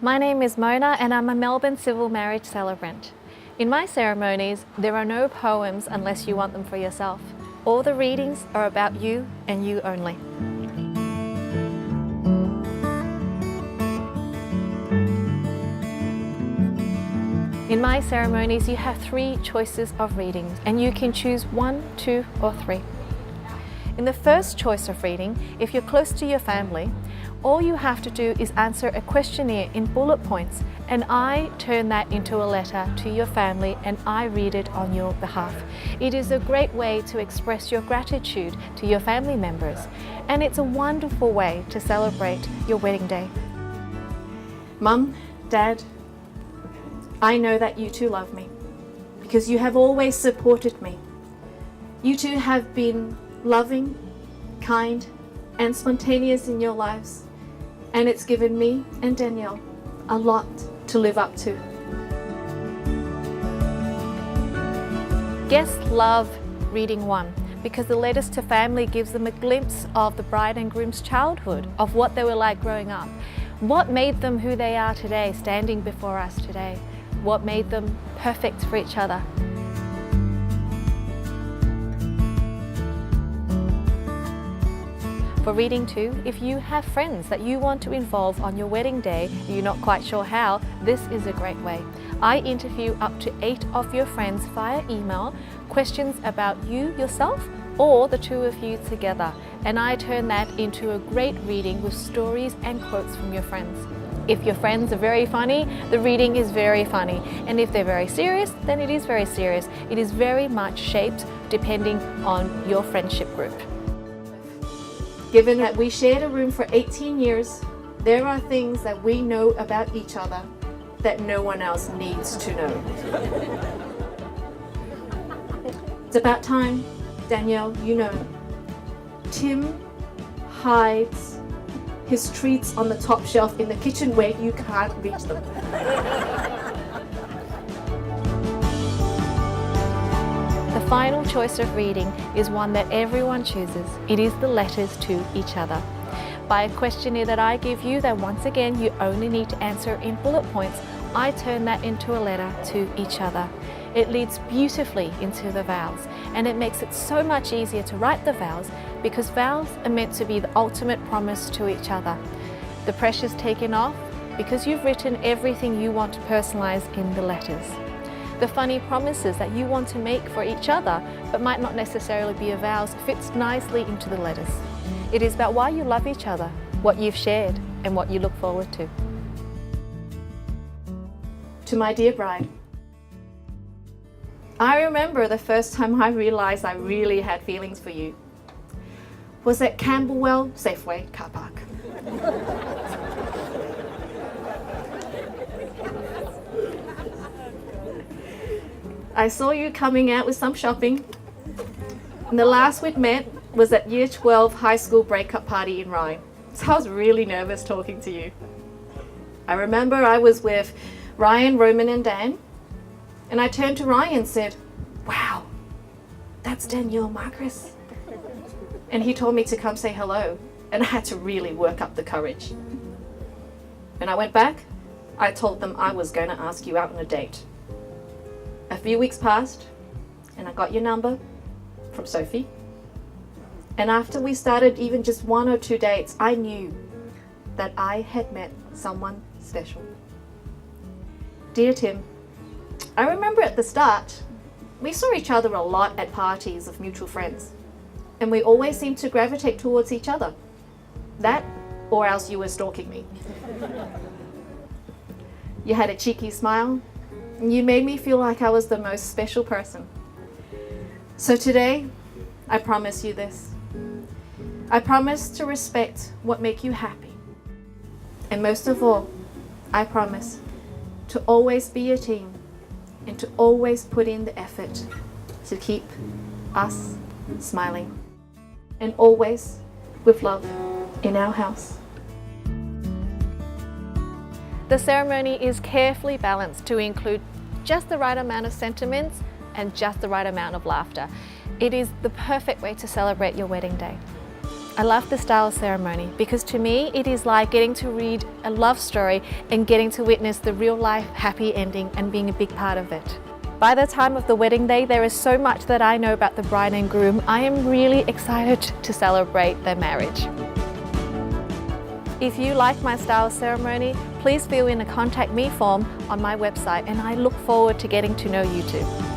My name is Mona and I'm a Melbourne Civil Marriage Celebrant. In my ceremonies, there are no poems unless you want them for yourself. All the readings are about you and you only. In my ceremonies, you have 3 choices of readings and you can choose 1, 2 or 3. In the first choice of reading, if you're close to your family, all you have to do is answer a questionnaire in bullet points and I turn that into a letter to your family and I read it on your behalf. It is a great way to express your gratitude to your family members and it's a wonderful way to celebrate your wedding day. Mum, Dad, I know that you two love me because you have always supported me. You two have been loving, kind, and spontaneous in your lives, and it's given me and Danielle a lot to live up to. Guests love reading 1 because the letters to family gives them a glimpse of the bride and groom's childhood, of what they were like growing up, what made them who they are today, standing before us today, what made them perfect for each other. For reading 2, if you have friends that you want to involve on your wedding day, you're not quite sure how, this is a great way. I interview up to 8 of your friends via email, questions about you yourself or the 2 of you together, and I turn that into a great reading with stories and quotes from your friends. If your friends are very funny, the reading is very funny, and if they're very serious, then it is very serious. It is very much shaped depending on your friendship group. Given that we shared a room for 18 years, there are things that we know about each other that no one else needs to know. It's about time, Danielle, you know. Tim hides his treats on the top shelf in the kitchen where you can't reach them. The final choice of reading is one that everyone chooses. It is the letters to each other. By a questionnaire that I give you that once again you only need to answer in bullet points, I turn that into a letter to each other. It leads beautifully into the vows and it makes it so much easier to write the vows because vows are meant to be the ultimate promise to each other. The pressure's taken off because you've written everything you want to personalize in the letters. The funny promises that you want to make for each other but might not necessarily be a vows fits nicely into the letters. It is about why you love each other, what you've shared and what you look forward to. To my dear bride, I remember the first time I realized I really had feelings for you was at Camberwell Safeway car park. I saw you coming out with some shopping, and the last we'd met was at Year 12 high school breakup party in Rye, so I was really nervous talking to you. I remember I was with Ryan, Roman and Dan, and I turned to Ryan and said, "Wow, that's Danielle Marcus." And he told me to come say hello, and I had to really work up the courage. When I went back, I told them I was going to ask you out on a date. A few weeks passed, and I got your number from Sophie. And after we started even just 1 or 2 dates, I knew that I had met someone special. Dear Tim, I remember at the start, we saw each other a lot at parties of mutual friends, and we always seemed to gravitate towards each other. That, or else you were stalking me. You had a cheeky smile, and you made me feel like I was the most special person. So today, I promise you this. I promise to respect what makes you happy. And most of all, I promise to always be a team and to always put in the effort to keep us smiling. And always with love in our house. The ceremony is carefully balanced to include just the right amount of sentiments and just the right amount of laughter. It is the perfect way to celebrate your wedding day. I love the style ceremony because to me it is like getting to read a love story and getting to witness the real life happy ending and being a big part of it. By the time of the wedding day, there is so much that I know about the bride and groom. I am really excited to celebrate their marriage. If you like my style ceremony, please fill in a contact me form on my website, and I look forward to getting to know you too.